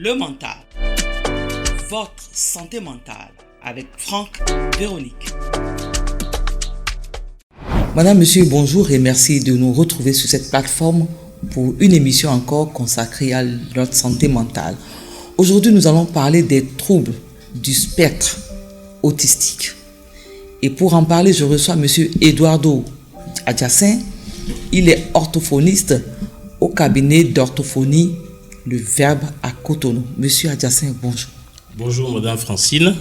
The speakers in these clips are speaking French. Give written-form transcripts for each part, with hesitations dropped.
le mental. Votre santé mentale avec Franck Véronique. Madame, monsieur, bonjour et merci de nous retrouver sur cette plateforme pour une émission encore consacrée à notre santé mentale. Aujourd'hui, nous allons parler des troubles du spectre autistique. Et pour en parler, je reçois monsieur Eduardo Adjacin. Il est orthophoniste au cabinet d'orthophonie Le Verbe à Cotonou. Monsieur Adjacin, bonjour. Bonjour Madame Francine.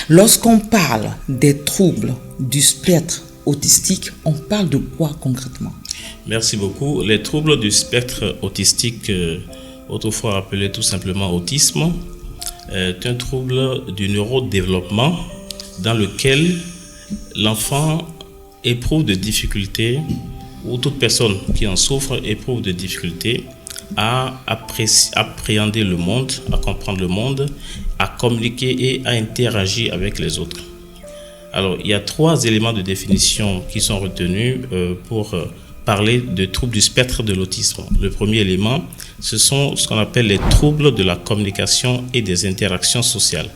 Lorsqu'on parle des troubles du spectre autistique, on parle de quoi concrètement? Merci beaucoup. Les troubles du spectre autistique, autrefois appelé tout simplement autisme, est un trouble du neurodéveloppement dans lequel l'enfant éprouve de difficultés, ou toute personne qui en souffre éprouve de difficultés à appréhender le monde, à comprendre le monde, à communiquer et à interagir avec les autres. Alors, il y a 3 éléments de définition qui sont retenus pour parler de troubles du spectre de l'autisme. Le premier élément, ce sont ce qu'on appelle les troubles de la communication et des interactions sociales.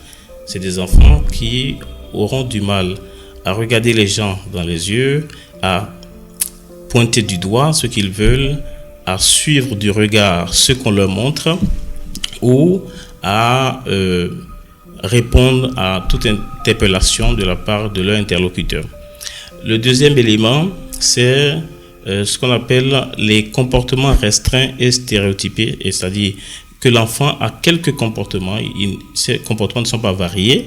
C'est des enfants qui auront du mal à regarder les gens dans les yeux, à pointer du doigt ce qu'ils veulent, à suivre du regard ce qu'on leur montre ou à répondre à toute interpellation de la part de leur interlocuteur. Le deuxième élément, c'est ce qu'on appelle les comportements restreints et stéréotypés, c'est-à-dire que l'enfant a quelques comportements, ces comportements ne sont pas variés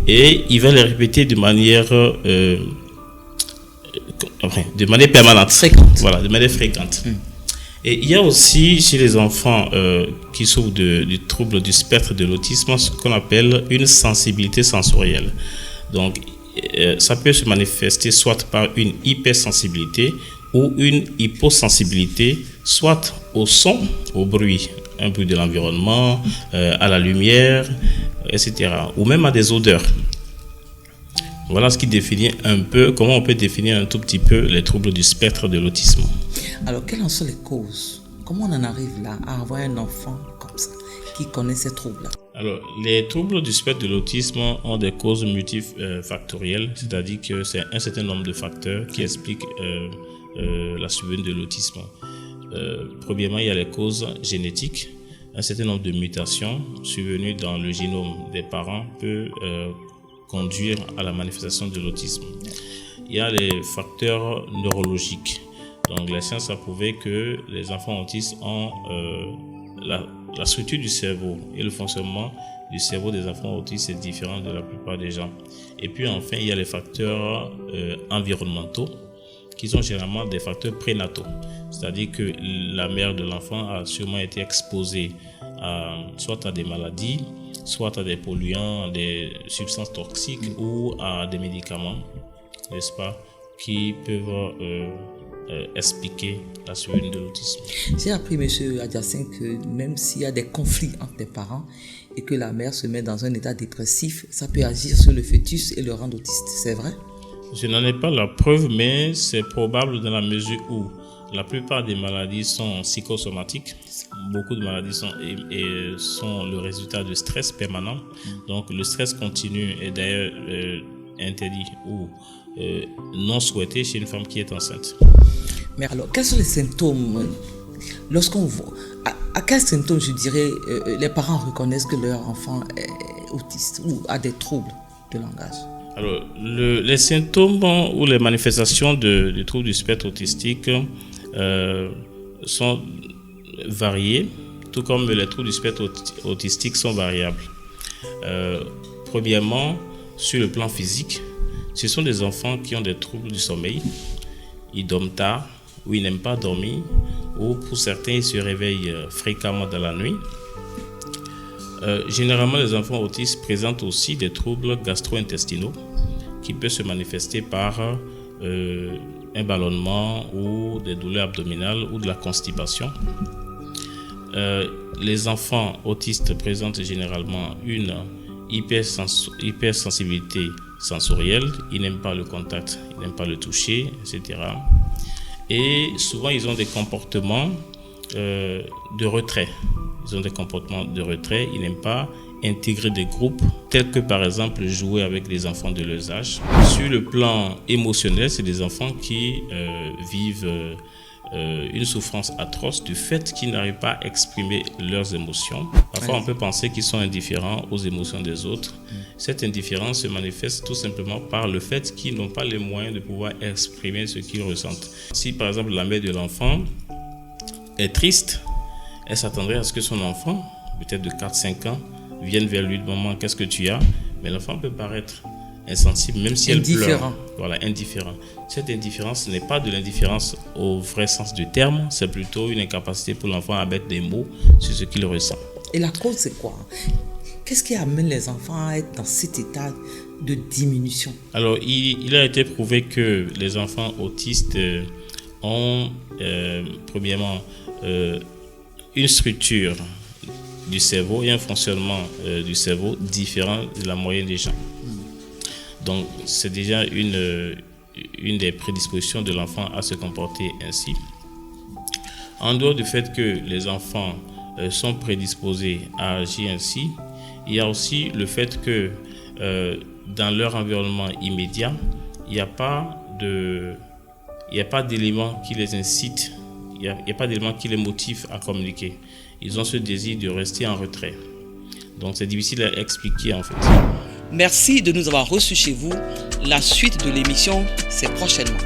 et il va les répéter de manière permanente. Fréquente. Voilà, de manière fréquente. Et il y a aussi chez les enfants qui souffrent du trouble du spectre de l'autisme ce qu'on appelle une sensibilité sensorielle. Donc, ça peut se manifester soit par une hypersensibilité ou une hyposensibilité, soit au son, au bruit, un bruit de l'environnement, à la lumière, etc. Ou même à des odeurs. Voilà ce qui définit un peu, comment on peut définir un tout petit peu les troubles du spectre de l'autisme. Alors, quelles en sont les causes? Comment on en arrive là à avoir un enfant comme ça, qui connaît ces troubles-là? Alors, les troubles du spectre de l'autisme ont des causes multifactorielles, c'est-à-dire que c'est un certain nombre de facteurs qui expliquent la survenue de l'autisme. Premièrement, il y a les causes génétiques. Un certain nombre de mutations survenues dans le génome des parents peut conduire à la manifestation de l'autisme. Il y a les facteurs neurologiques. Donc, la science a prouvé que les enfants autistes ont la structure du cerveau et le fonctionnement du cerveau des enfants autistes est différent de la plupart des gens. Et puis, enfin, il y a les facteurs environnementaux qui sont généralement des facteurs prénataux. C'est-à-dire que la mère de l'enfant a sûrement été exposée soit à des maladies, soit à des polluants, des substances toxiques ou à des médicaments, n'est-ce pas, qui peuvent expliquer la survenue de l'autisme. J'ai appris, monsieur Adjacin, que même s'il y a des conflits entre les parents et que la mère se met dans un état dépressif, ça peut agir sur le fœtus et le rendre autiste. C'est vrai? Je n'en ai pas la preuve, mais c'est probable dans la mesure où la plupart des maladies sont psychosomatiques. Beaucoup de maladies sont le résultat de stress permanent. Donc le stress continu est d'ailleurs interdit ou non souhaité chez une femme qui est enceinte. Mais alors, quels sont les symptômes lorsqu'on voit, à quels symptômes, je dirais, les parents reconnaissent que leur enfant est autiste ou a des troubles de langage? Alors, les symptômes ou les manifestations du trouble du spectre autistique sont variés, tout comme les troubles du spectre autistique sont variables. Premièrement, sur le plan physique, ce sont des enfants qui ont des troubles du sommeil. Ils dorment tard ou ils n'aiment pas dormir, ou pour certains, ils se réveillent fréquemment dans la nuit. Généralement, les enfants autistes présentent aussi des troubles gastro-intestinaux qui peuvent se manifester par un ballonnement ou des douleurs abdominales ou de la constipation. Les enfants autistes présentent généralement une hypersensibilité sensorielle. Ils n'aiment pas le contact, ils n'aiment pas le toucher, etc. Et souvent, ils ont des comportements de retrait. ils ont des comportements de retrait, ils n'aiment pas intégrer des groupes tels que par exemple jouer avec les enfants de leur âge. Sur le plan émotionnel, c'est des enfants qui vivent une souffrance atroce du fait qu'ils n'arrivent pas à exprimer leurs émotions. Parfois, on peut penser qu'ils sont indifférents aux émotions des autres. Cette indifférence se manifeste tout simplement par le fait qu'ils n'ont pas les moyens de pouvoir exprimer ce qu'ils ressentent. Si par exemple la mère de l'enfant est triste, elle s'attendrait à ce que son enfant, peut-être de 4-5 ans, vienne vers lui, maman, qu'est-ce que tu as? Mais l'enfant peut paraître insensible, même si elle pleure. Voilà, indifférent. Cette indifférence n'est pas de l'indifférence au vrai sens du terme, c'est plutôt une incapacité pour l'enfant à mettre des mots sur ce qu'il ressent. Et la cause, c'est quoi? Qu'est-ce qui amène les enfants à être dans cet état de diminution? Alors, il a été prouvé que les enfants autistes ont, premièrement, une structure du cerveau et un fonctionnement du cerveau différent de la moyenne des gens. Donc, c'est déjà une des prédispositions de l'enfant à se comporter ainsi. En dehors du fait que les enfants sont prédisposés à agir ainsi, il y a aussi le fait que dans leur environnement immédiat, il n'y a pas d'éléments qui les incitent, il n'y a pas d'éléments qui les motivent à communiquer. Ils ont ce désir de rester en retrait. Donc, c'est difficile à expliquer en fait. Merci de nous avoir reçus chez vous. La suite de l'émission, c'est prochainement.